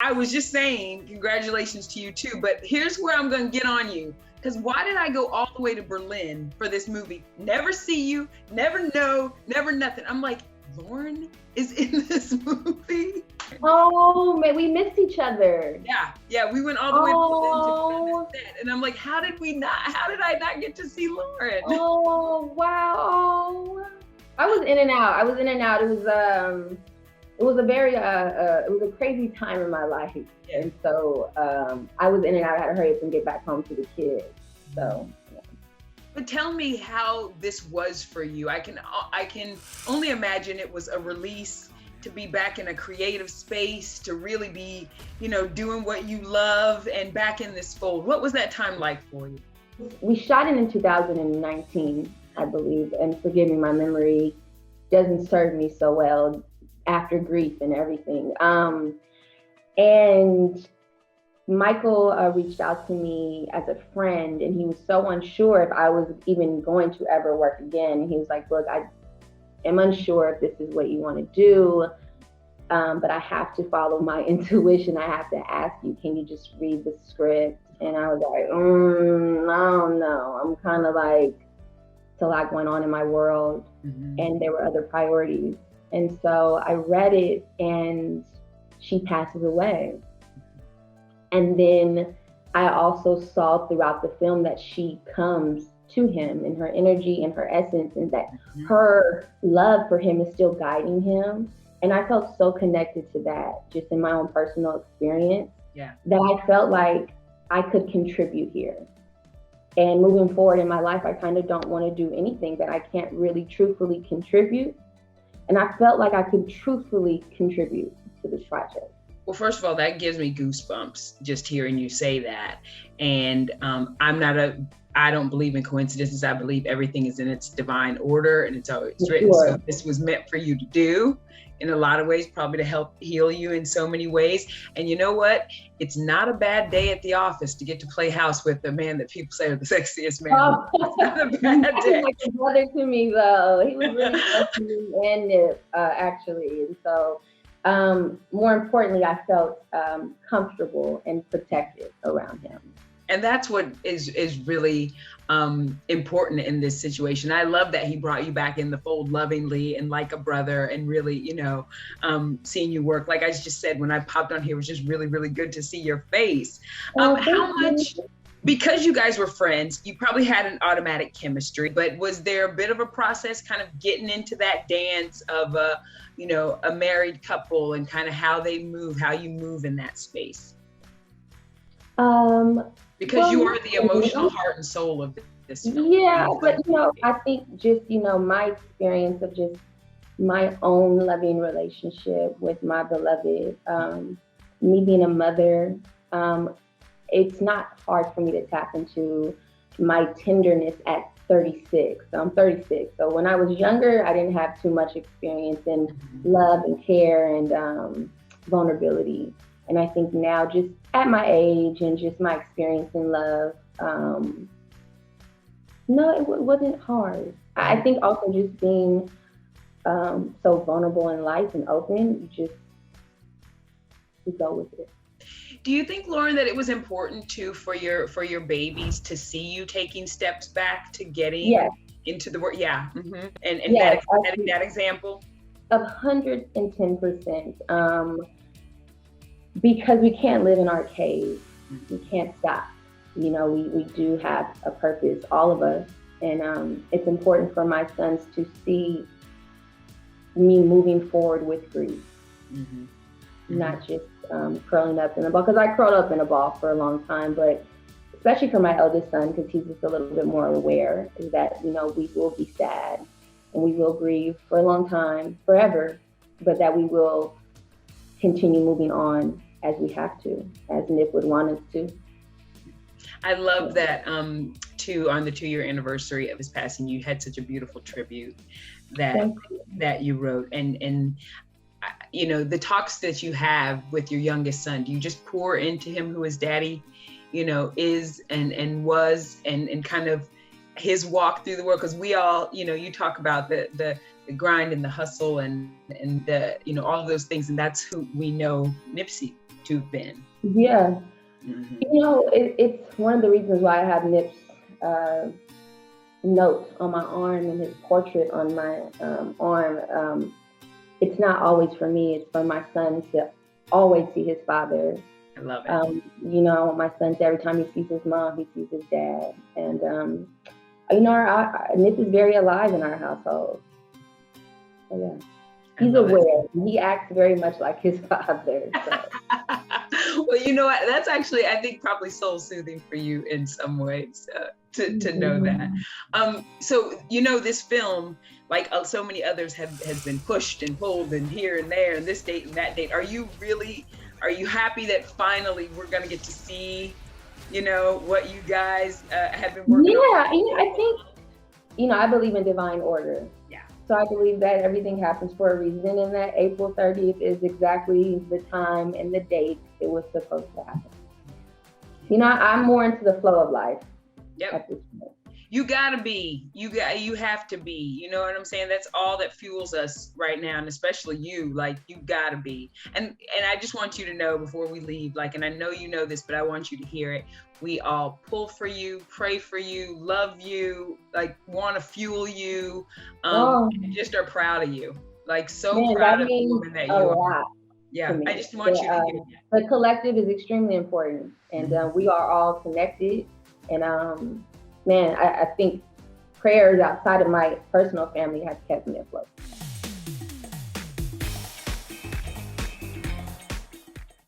I was just saying, congratulations to you too, but here's where I'm gonna get on you. Because why did I go all the way to Berlin for this movie? Never see you, never know, never nothing. I'm like, Lauren is in this movie? Oh, man, we missed each other. Yeah, we went all the way to Berlin to set. And I'm like, how did I not get to see Lauren? Oh, wow. I was in and out. It was a very, it was a crazy time in my life. Yeah. And so I was in and out. I had to hurry up and get back home to the kids. So, yeah. But tell me how this was for you. I can only imagine it was a release to be back in a creative space, to really be, doing what you love and back in this fold. What was that time like for you? We shot it in 2019, I believe, and forgive me, my memory doesn't serve me so well after grief and everything. And Michael reached out to me as a friend, and he was so unsure if I was even going to ever work again. He was like, look, I am unsure if this is what you want to do, but I have to follow my intuition. I have to ask you, can you just read the script? And I was like, I don't know. I'm kind of like, it's a lot going on in my world, and there were other priorities. And so I read it, and she passes away. And then I also saw throughout the film that she comes to him in her energy and her essence, and that her love for him is still guiding him. And I felt so connected to that, just in my own personal experience, that I felt like I could contribute here. And moving forward in my life, I kind of don't want to do anything that I can't really truthfully contribute. And I felt like I could truthfully contribute to this project. Well, first of all, that gives me goosebumps just hearing you say that. And I don't believe in coincidences. I believe everything is in its divine order and it's always written. Sure. So this was meant for you to do in a lot of ways, probably to help heal you in so many ways. And you know what? It's not a bad day at the office to get to play house with the man that people say are the sexiest man. Oh, it's not a bad day. He was like a brother to me, though. He was really close to me and Nip, actually. And so, more importantly, I felt comfortable and protected around him. And that's what is really important in this situation. I love that he brought you back in the fold lovingly and like a brother, and really, seeing you work. Like I just said, when I popped on here, it was just really, really good to see your face. How much, because you guys were friends, you probably had an automatic chemistry, but was there a bit of a process kind of getting into that dance of a married couple and kind of how you move in that space? Because you are the emotional heart and soul of this film. Yeah, but I think just, my experience of just my own loving relationship with my beloved, me being a mother, it's not hard for me to tap into my tenderness at 36. So I'm 36. So when I was younger, I didn't have too much experience in love and care and vulnerability. And I think now, just at my age and just my experience in love, no, it wasn't hard. I think also just being so vulnerable in life and open, you go with it. Do you think, Lauren, that it was important too for your babies to see you taking steps back to getting into the work? Yeah. Mm-hmm. And yes, that example? 110%. Because we can't live in our cave. We can't stop. We do have a purpose, all of us. And it's important for my sons to see me moving forward with grief. Not just curling up in a ball, because I curled up in a ball for a long time, but especially for my eldest son, because he's just a little bit more aware, is that, we will be sad and we will grieve for a long time, forever, but that we will continue moving on as we have to, as Nip would want us to. I love that too, on the 2-year anniversary of his passing, you had such a beautiful tribute that you wrote. And the talks that you have with your youngest son, do you just pour into him who his daddy, is and was, and kind of his walk through the world? Because we all, you talk about the grind and the hustle and the, all of those things. And that's who we know Nipsey to Ben. Yeah. You know, it's one of the reasons why I have Nip's note on my arm and his portrait on my arm. It's not always for me, it's for my son to always see his father. I love it. You know, I want my son to, every time he sees his mom, he sees his dad. And, you know, Nip is very alive in our household. So, yeah. He's aware. He acts very much like his father. So. Well, you know what? That's actually, I think, probably soul soothing for you in some ways to know that. So, you know, this film, like so many others, has been pushed and pulled and here and there and this date and that date. Are you happy that finally we're going to get to see, you know, what you guys have been working on? Yeah, you know, I think, you know, I believe in divine order. Yeah. So I believe that everything happens for a reason, and that April 30th is exactly the time and the date it was supposed to happen. You know, I'm more into the flow of life. Yep. At this point. You gotta be. You have to be. You know what I'm saying? That's all that fuels us right now, and especially you. Like, you gotta be. And I just want you to know before we leave, like, and I know you know this, but I want you to hear it. We all pull for you, pray for you, love you, like, want to fuel you, and just are proud of you. Like, so proud of the woman that you are. Yeah, I just want you to hear that. The collective is extremely important, and we are all connected. And man, I think prayers outside of my personal family have kept me afloat.